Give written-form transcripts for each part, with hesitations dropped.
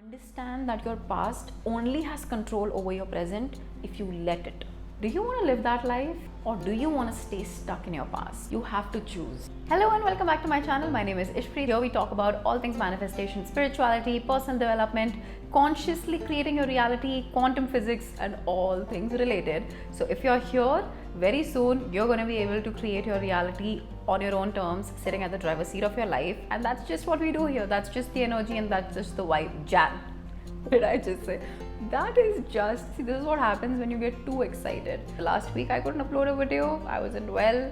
Understand that your past only has control over your present if you let it. Do you want to live that life or do you want to stay stuck in your past? You have to choose. Hello and welcome back to my channel. My name is Ishpreet. Here we talk about all things manifestation, spirituality, personal development, consciously creating your reality, quantum physics, and all things related. So if you're here, very soon you're going to be able to create your reality on your own terms, sitting at the driver's seat of your life. And that's just what we do here. That's just the energy and that's just the vibe. Jan. What did I just say? That is just, see, this is what happens when you get too excited. Last week I couldn't upload a video, I wasn't well.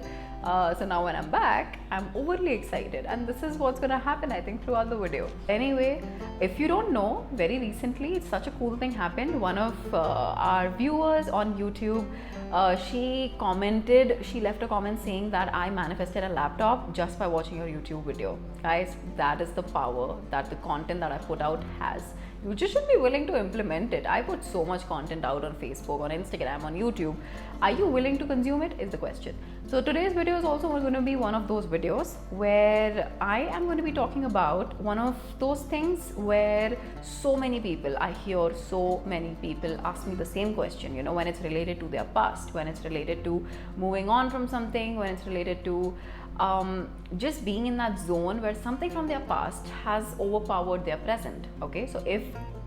So now when I'm back, I'm overly excited, and this is what's gonna happen, I think, throughout the video. Anyway, if you don't know, very recently such a cool thing happened. One of our viewers on YouTube, she left a comment saying that I manifested a laptop just by watching your YouTube video. Guys, that is the power that the content that I put out has. You just should be willing to implement it. I put so much content out on Facebook, on Instagram, on YouTube. Are you willing to consume it is the question. So today's video is also going to be one of those videos where I am going to be talking about one of those things where so many people, I hear so many people ask me the same question, you know, when it's related to their past, when it's related to moving on from something, when it's related to just being in that zone where something from their past has overpowered their present. Okay, so if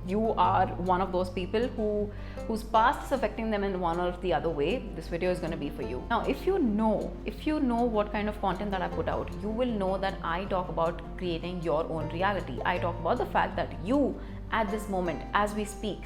you are one of those people whose past is affecting them in one or the other way, this video is going to be for you. Now, if you know what kind of content that I put out, you will know that I talk about creating your own reality. I talk about the fact that you, at this moment, as we speak,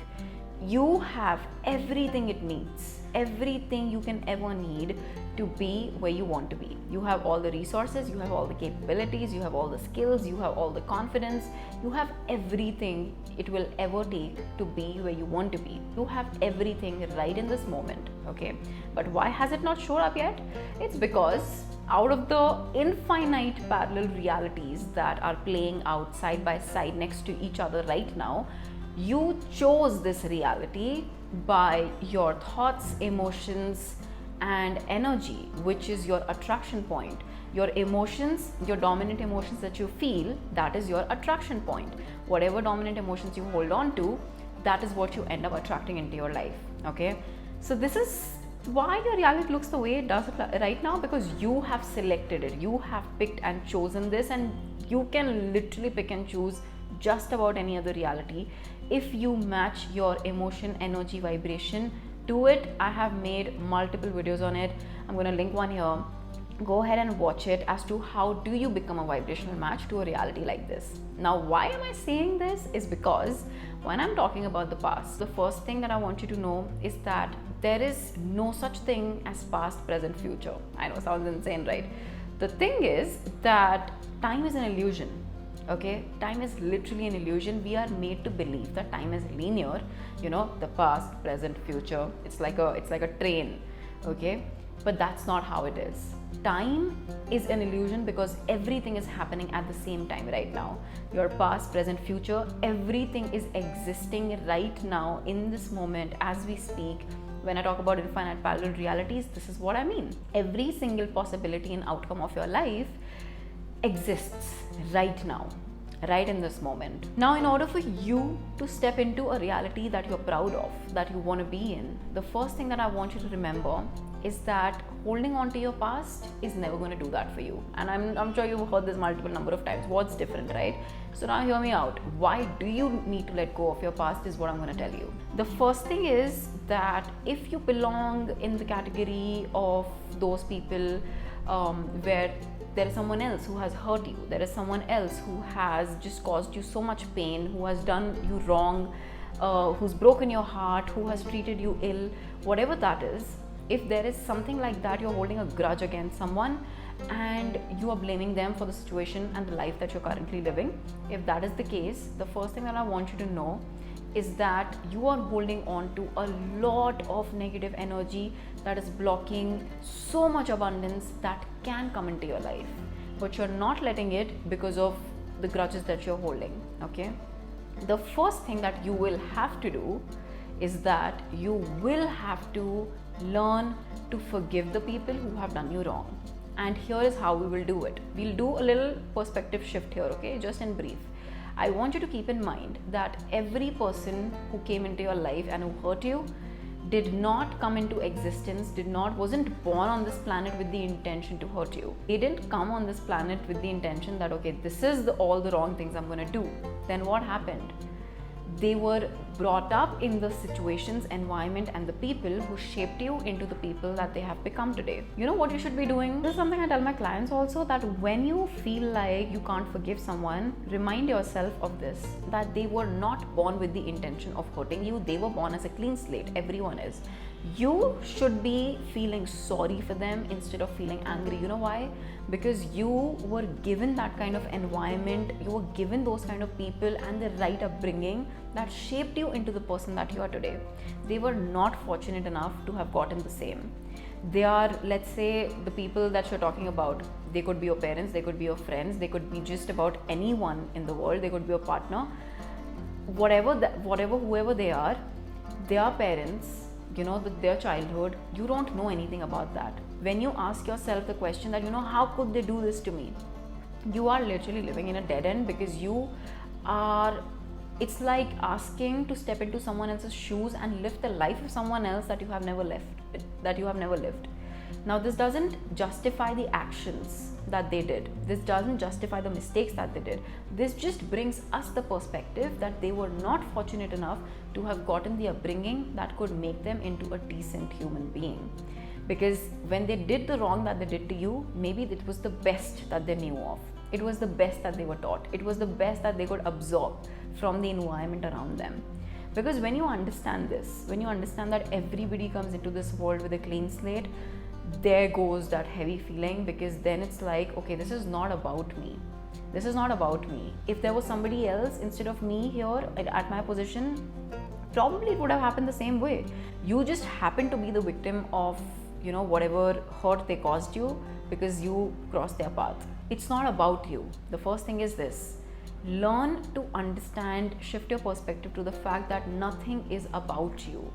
you have everything it needs, everything you can ever need to be where you want to be. You have all the resources, you have all the capabilities, you have all the skills, you have all the confidence, you have everything it will ever take to be where you want to be. You have everything right in this moment, okay? But why has it not showed up yet? It's because out of the infinite parallel realities that are playing out side by side next to each other right now, you chose this reality by your thoughts, emotions, and energy, which is your attraction point. Your emotions, your dominant emotions that you feel, that is your attraction point. Whatever dominant emotions you hold on to, that is what you end up attracting into your life. Okay, so this is why your reality looks the way it does right now, because you have selected it, you have picked and chosen this, and you can literally pick and choose just about any other reality if you match your emotion, energy, vibration to it. I have made multiple videos on it. I'm going to link one here. Go ahead and watch it as to how do you become a vibrational match to a reality like this. Now, why am I saying this is because when I'm talking about the past, the first thing that I want you to know is that there is no such thing as past, present, future. I know, sounds insane, right? The thing is that time is an illusion. Okay, time is literally an illusion. We are made to believe that time is linear, you know, the past, present, future. It's like a train, okay? But that's not how it is. Time is an illusion because everything is happening at the same time right now. Your past, present, future, everything is existing right now in this moment as we speak. When I talk about infinite parallel realities, this is what I mean. Every single possibility and outcome of your life exists right now, right in this moment. Now, in order for you to step into a reality that you're proud of, that you want to be in, the first thing that I want you to remember is that holding on to your past is never going to do that for you. And I'm sure you've heard this multiple number of times. What's different, right? So now hear me out. Why do you need to let go of your past is what I'm going to tell you. The first thing is that if you belong in the category of those people where there is someone else who has hurt you, there is someone else who has just caused you so much pain, who has done you wrong, who's broken your heart, who has treated you ill, whatever that is, if there is something like that, you're holding a grudge against someone and you are blaming them for the situation and the life that you're currently living, if that is the case, the first thing that I want you to know is that you are holding on to a lot of negative energy that is blocking so much abundance that can come into your life, but you're not letting it because of the grudges that you're holding. Okay, the first thing that you will have to do is that you will have to learn to forgive the people who have done you wrong. And here is how we will do it. We'll do a little perspective shift here, okay, just in brief. I want you to keep in mind that every person who came into your life and who hurt you did not come into existence, wasn't born on this planet with the intention to hurt you. They didn't come on this planet with the intention that, okay, this is all the wrong things I'm going to do. Then what happened? They were brought up in the situations, environment, and the people who shaped you into the people that they have become today. You know what you should be doing? This is something I tell my clients also, that when you feel like you can't forgive someone, remind yourself of this, that they were not born with the intention of hurting you. They were born as a clean slate. Everyone is. You should be feeling sorry for them instead of feeling angry. You know why? Because you were given that kind of environment, you were given those kind of people and the right upbringing that shaped you into the person that you are today. They were not fortunate enough to have gotten the same. They are, let's say, the people that you're talking about. They could be your parents, they could be your friends, they could be just about anyone in the world, they could be your partner. Whoever they are, their parents, their childhood, you don't know anything about that. When you ask yourself the question that, how could they do this to me? You are literally living in a dead end, because it's like asking to step into someone else's shoes and live the life of someone else that you have never lived. Now, this doesn't justify the actions that they did. This doesn't justify the mistakes that they did. This just brings us the perspective that they were not fortunate enough to have gotten the upbringing that could make them into a decent human being. Because when they did the wrong that they did to you, maybe it was the best that they knew of. It was the best that they were taught. It was the best that they could absorb from the environment around them. Because when you understand this, when you understand that everybody comes into this world with a clean slate, there goes that heavy feeling, because then it's like, okay, this is not about me. This is not about me. If there was somebody else instead of me here at my position, probably it would have happened the same way. You just happen to be the victim of, whatever hurt they caused you because you crossed their path. It's not about you. The first thing is this. Learn to understand, shift your perspective to the fact that nothing is about you.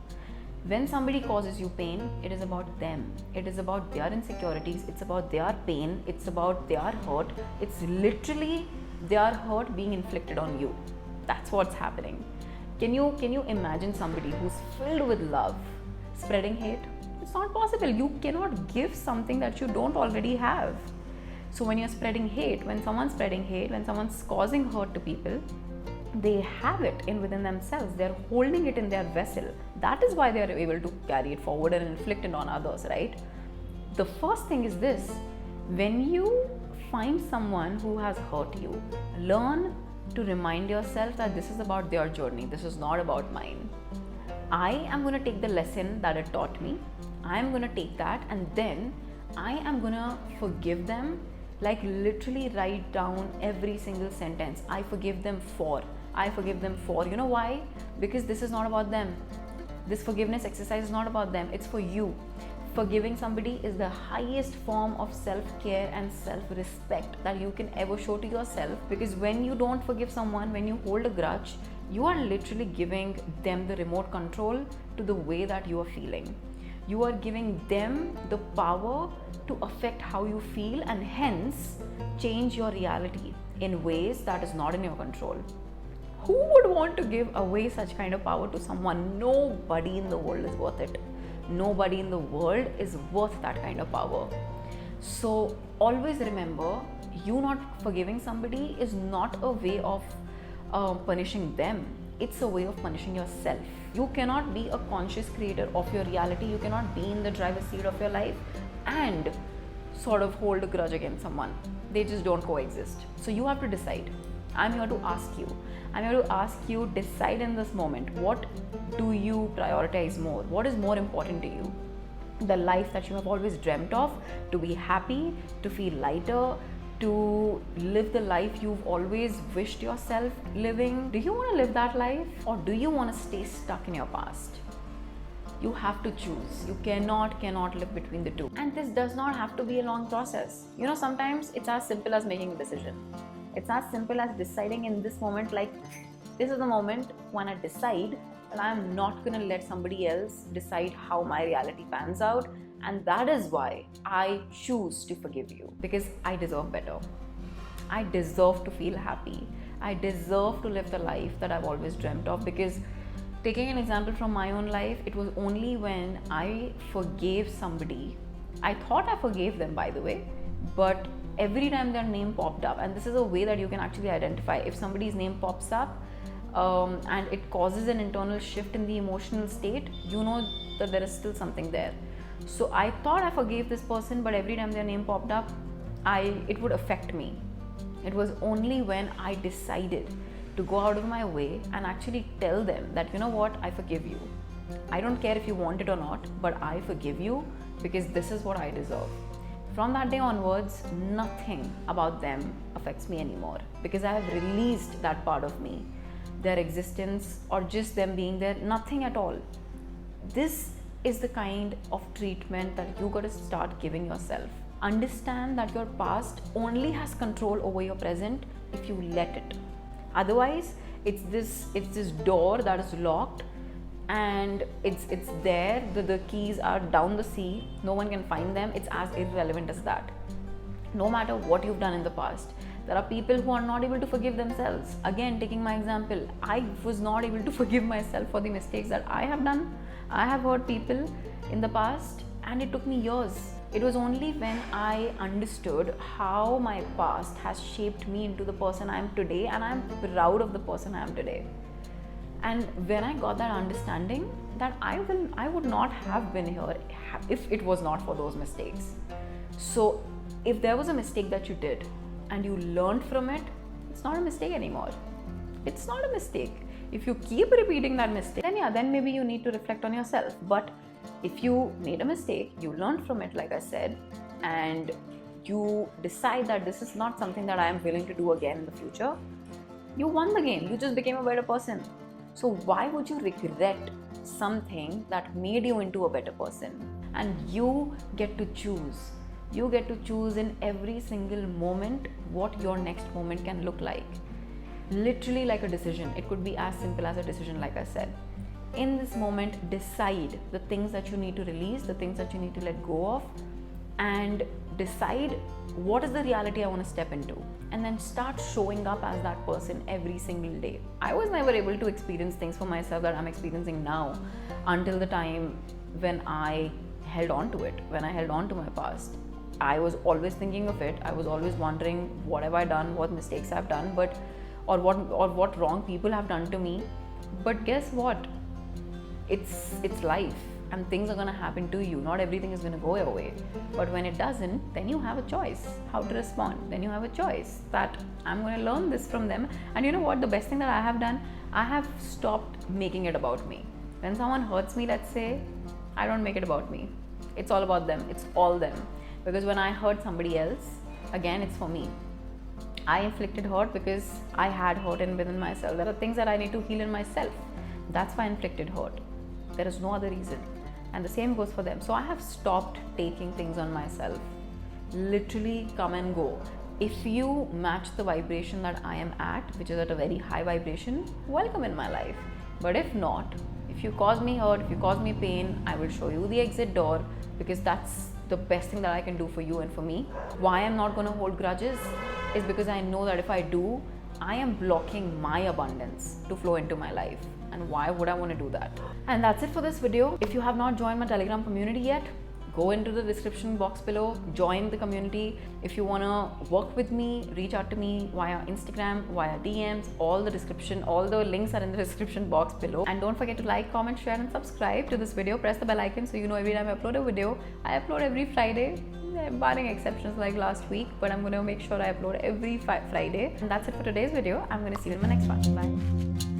When somebody causes you pain, it is about them. It is about their insecurities. It's about their pain. It's about their hurt. It's literally their hurt being inflicted on you. That's what's happening. Can you imagine somebody who's filled with love spreading hate? It's not possible. You cannot give something that you don't already have. So when you're spreading hate, when someone's spreading hate, when someone's causing hurt to people, they have it within themselves. They're holding it in their vessel. That is why they are able to carry it forward and inflict it on others, right? The first thing is this. When you find someone who has hurt you, learn to remind yourself that this is about their journey. This is not about mine. I am going to take the lesson that it taught me. I am going to take that, and then I am going to forgive them. Like, literally write down every single sentence. I forgive them for. You know why? Because this is not about them. This forgiveness exercise is not about them. It's for you. Forgiving somebody is the highest form of self-care and self-respect that you can ever show to yourself. Because when you don't forgive someone, when you hold a grudge, you are literally giving them the remote control to the way that you are feeling. You are giving them the power to affect how you feel, and hence change your reality in ways that is not in your control. Who would want to give away such kind of power to someone? Nobody in the world is worth it. Nobody in the world is worth that kind of power. So always remember, you not forgiving somebody is not a way of punishing them. It's a way of punishing yourself. You cannot be a conscious creator of your reality. You cannot be in the driver's seat of your life and sort of hold a grudge against someone. They just don't coexist. So you have to decide. I'm here to ask you, decide in this moment, what do you prioritize more? What is more important to you? The life that you have always dreamt of, to be happy, to feel lighter, to live the life you've always wished yourself living? Do you want to live that life, or do you want to stay stuck in your past? You have to choose. You cannot live between the two. And this does not have to be a long process. Sometimes it's as simple as making a decision. It's as simple as deciding in this moment, like, this is the moment when I decide that I'm not going to let somebody else decide how my reality pans out. And that is why I choose to forgive you, because I deserve better. I deserve to feel happy. I deserve to live the life that I've always dreamt of. Because taking an example from my own life, it was only when I forgave somebody, I thought I forgave them, by the way, but every time their name popped up, and this is a way that you can actually identify if somebody's name pops up and it causes an internal shift in the emotional state, you know that there is still something there. So I thought I forgave this person, but every time their name popped up, it would affect me. It was only when I decided to go out of my way and actually tell them that, you know what, I forgive you. I don't care if you want it or not, but I forgive you because this is what I deserve. From that day onwards, nothing about them affects me anymore, because I have released that part of me, their existence or just them being there, nothing at all. This is the kind of treatment that you got to start giving yourself. Understand that your past only has control over your present if you let it. Otherwise, it's this door that is locked, and it's there. The keys are down the sea. No one can find them. It's as irrelevant as that. No matter what you've done in the past, there are people who are not able to forgive themselves. Again, taking my example, I was not able to forgive myself for the mistakes that I have done. I have hurt people in the past, and it took me years. It was only when I understood how my past has shaped me into the person I am today, and I am proud of the person I am today. And when I got that understanding, that I would not have been here if it was not for those mistakes. So if there was a mistake that you did and you learned from it, it's not a mistake anymore. It's not a mistake. If you keep repeating that mistake, then maybe you need to reflect on yourself. But if you made a mistake, you learned from it, like I said, and you decide that this is not something that I am willing to do again in the future, you won the game. You just became a better person. So why would you regret something that made you into a better person? And you get to choose. You get to choose in every single moment what your next moment can look like. Literally like a decision. It could be as simple as a decision, like I said. In this moment, decide the things that you need to release, the things that you need to let go of, and decide what is the reality I want to step into, and then start showing up as that person every single day. I was never able to experience things for myself that I'm experiencing now until the time when I held on to it, when I held on to my past. I was always thinking of it. I was always wondering, what have I done, what mistakes I've done, or what wrong people have done to me. But guess what? It's life, and things are going to happen to you. Not everything is going to go your way, but when it doesn't, then you have a choice how to respond. Then you have a choice that I'm going to learn this from them. And you know what, the best thing that I have done, I have stopped making it about me. When someone hurts me, let's say, I don't make it about me. It's all about them. It's all them. Because when I hurt somebody else, again, it's for me. I inflicted hurt because I had hurt within myself. There are things that I need to heal in myself. That's why I inflicted hurt. There is no other reason. And the same goes for them. So I have stopped taking things on myself. Literally come and go. If you match the vibration that I am at, which is at a very high vibration, welcome in my life. But if not, if you cause me hurt, if you cause me pain, I will show you the exit door, because that's the best thing that I can do for you and for me. Why I'm not going to hold grudges is because I know that if I do, I am blocking my abundance to flow into my life. And why would I want to do that? And that's it for this video. If you have not joined my Telegram community yet, go into the description box below, join the community. If you want to work with me, reach out to me via Instagram, via DMs. All the links are in the description box below. And don't forget to like, comment, share and subscribe to this video. Press the bell icon so you know every time I upload a video. I upload every Friday, barring exceptions like last week, but I'm going to make sure I upload every Friday. And that's it for today's video. I'm going to see you in my next one. Bye.